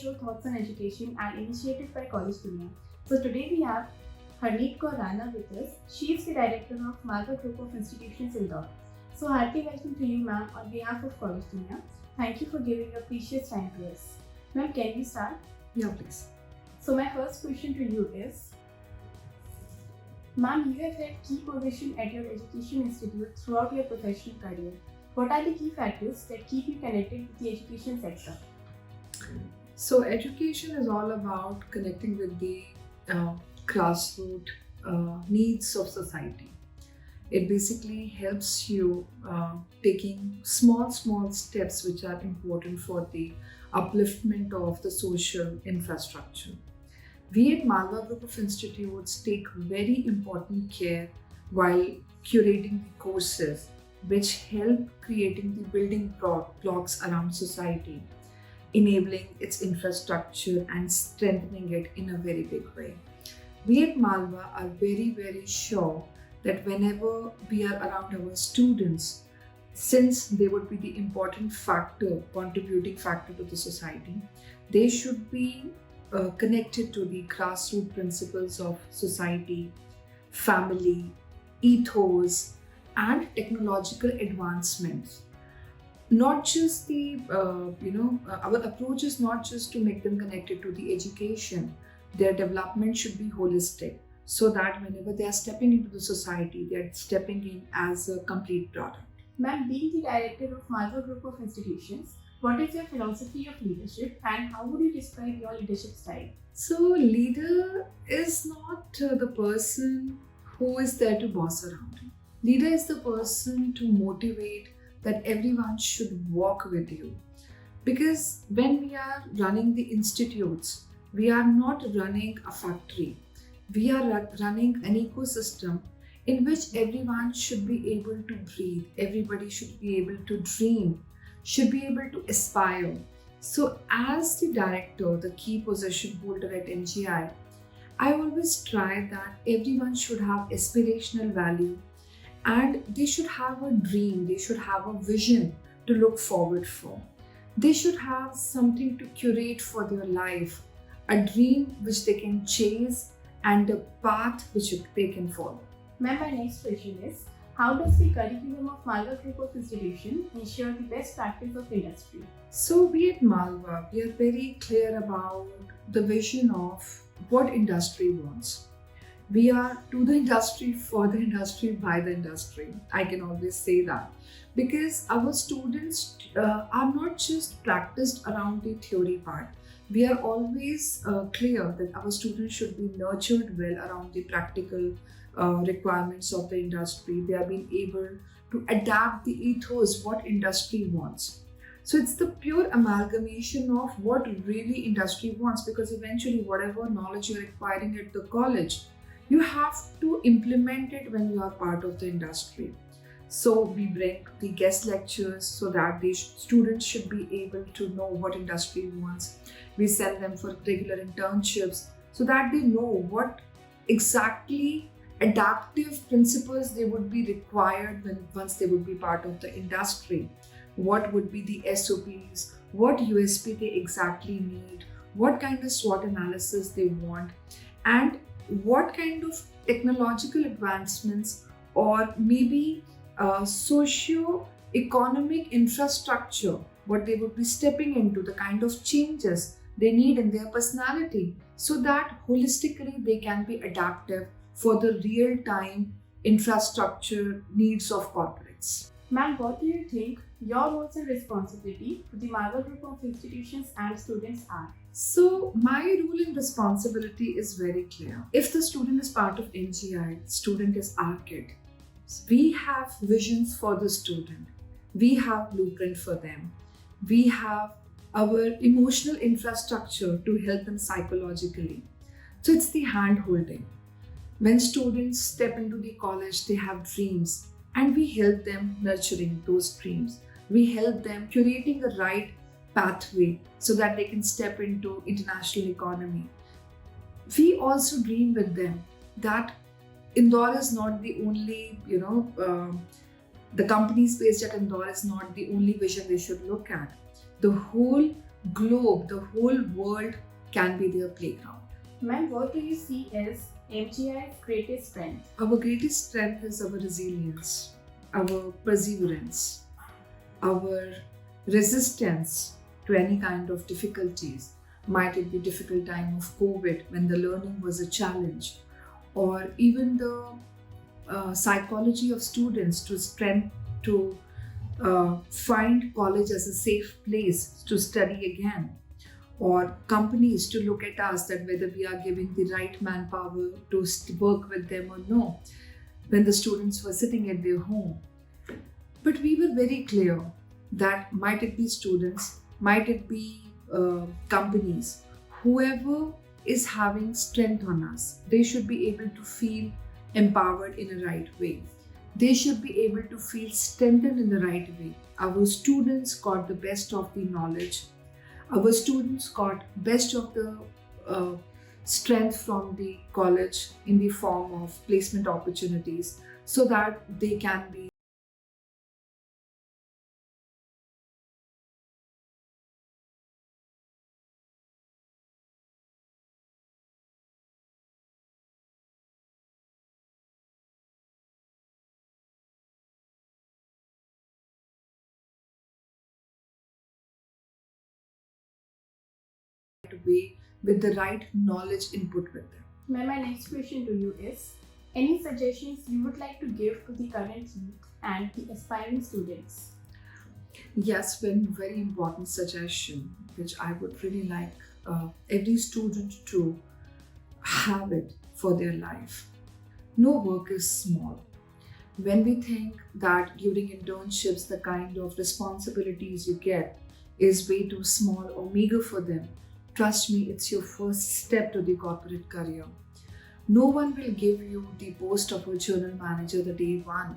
show thoughts on education and initiated by College Dunia. So today we have Harneet Kaur Rana with us. She is the director of Malwa Group of Institutions Indore. So hearty welcome to you, ma'am, on behalf of College Dunia. Thank you for giving your precious time to us. Ma'am, can we start? Yeah, please. So my first question to you is, ma'am, you have had key position at your education institute throughout your professional career. What are the key factors that keep you connected with the education sector? So education is all about connecting with the grassroots needs of society. It basically helps you taking small steps which are important for the upliftment of the social infrastructure. We at Malwa Group of Institutes take very important care while curating the courses which help creating the building blocks around society, enabling its infrastructure and strengthening it in a very big way. We at Malwa are very sure that whenever we are around our students, since they would be the important factor, contributing factor to the society, they should be connected to the grassroots principles of society, family, ethos, and technological advancements. Not just our approach is not just to make them connected to the education. Their development should be holistic, so that whenever they are stepping into the society, they are stepping in as a complete product. Ma'am, being the director of Malwa Group of Institutions, what is your philosophy of leadership and how would you describe your leadership style? So, leader is not the person who is there to boss around. Leader is the person to motivate that everyone should walk with you. Because when we are running the institutes, we are not running a factory. We are running an ecosystem in which everyone should be able to breathe, everybody should be able to dream, should be able to aspire. So as the director, the key position holder at MGI, I always try that everyone should have aspirational value and they should have a dream, they should have a vision to look forward for. They should have something to curate for their life, a dream which they can chase and a path which they can follow. Ma'am, my next question is, how does the curriculum of Malwa Group of Institutions ensure the best practice of industry? So we at Malwa, we are very clear about the vision of what industry wants. We are to the industry, for the industry, by the industry. I can always say that. Because our students are not just practiced around the theory part. We are always clear that our students should be nurtured well around the practical requirements of the industry. They are being able to adapt the ethos, what industry wants. So it's the pure amalgamation of what really industry wants, because eventually whatever knowledge you're acquiring at the college, you have to implement it when you are part of the industry. So we bring the guest lectures so that the students should be able to know what industry wants. We send them for regular internships so that they know what exactly adaptive principles they would be required once they would be part of the industry. What would be the SOPs, what USP they exactly need, what kind of SWOT analysis they want, and what kind of technological advancements or maybe socio-economic infrastructure, what they would be stepping into, the kind of changes they need in their personality, so that holistically they can be adaptive for the real-time infrastructure needs of corporates. Ma'am, what do you think your roles and responsibility to the Malwa Group of Institutions and students are? So my role and responsibility is very clear. If the student is part of MGI, the student is our kid. We have visions for the student. We have blueprint for them. We have our emotional infrastructure to help them psychologically. So it's the hand holding. When students step into the college, they have dreams and we help them nurturing those dreams. We help them curating the right pathway so that they can step into international economy. We also dream with them that Indore is not the only, the companies based at Indore is not the only vision they should look at. The whole globe, the whole world can be their playground. Ma'am, what do you see as MGI's greatest strength? Our greatest strength is our resilience, our perseverance, our resistance to any kind of difficulties. Might it be difficult time of COVID when the learning was a challenge, or even the psychology of students to strength to find college as a safe place to study again, or companies to look at us that whether we are giving the right manpower to work with them or no, when the students were sitting at their home. But we were very clear that might it be students, might it be companies, whoever is having strength on us, they should be able to feel empowered in a right way. They should be able to feel strengthened in the right way. Our students got the best of the knowledge. Our students got best of the strength from the college in the form of placement opportunities so that they can be way with the right knowledge input with them. Ma'am, my next question to you is, any suggestions you would like to give to the current youth and the aspiring students? Yes, one very important suggestion which I would really like every student to have it for their life. No work is small. When we think that during internships the kind of responsibilities you get is way too small or meager for them, trust me, it's your first step to the corporate career. No one will give you the post of a journal manager the day one.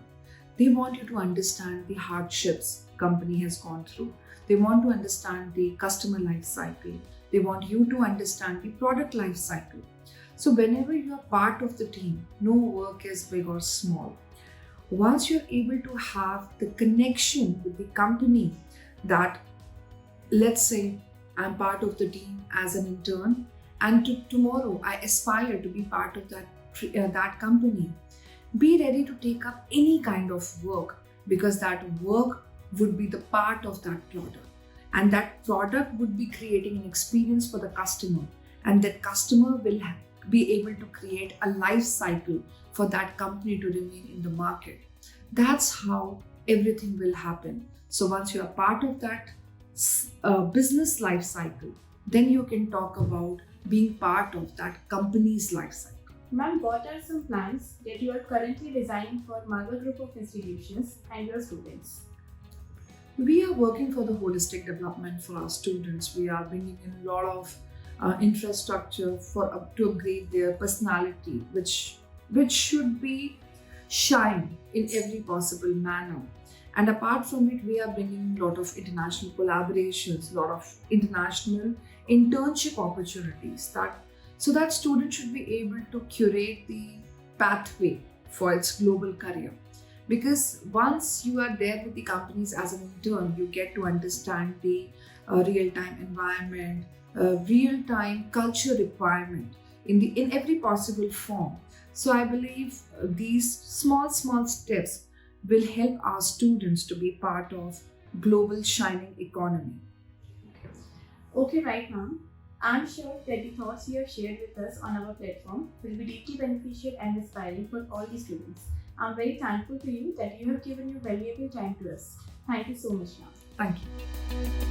They want you to understand the hardships company has gone through. They want to understand the customer life cycle. They want you to understand the product life cycle. So whenever you are part of the team, no work is big or small. Once you're able to have the connection with the company that, let's say, I'm part of the team as an intern, and tomorrow I aspire to be part of that company. Be ready to take up any kind of work because that work would be the part of that product, and that product would be creating an experience for the customer, and that customer will be able to create a life cycle for that company to remain in the market. That's how everything will happen. So once you are part of that business life cycle, then you can talk about being part of that company's life cycle. Ma'am, what are some plans that you are currently designing for Marga Group of Institutions and your students? We are working for the holistic development for our students. We are bringing in a lot of infrastructure to upgrade their personality, which should be shine in every possible manner. And apart from it, we are bringing a lot of international collaborations, a lot of international internship opportunities so that students should be able to curate the pathway for its global career. Because once you are there with the companies as an intern, you get to understand the real-time environment, real-time culture requirement in every possible form. So I believe these small steps will help our students to be part of global shining economy. Okay, right, ma'am. I'm sure that the thoughts you have shared with us on our platform will be deeply beneficial and inspiring for all the students. I'm very thankful to you that you have given your valuable time to us. Thank you so much, ma'am. Thank you.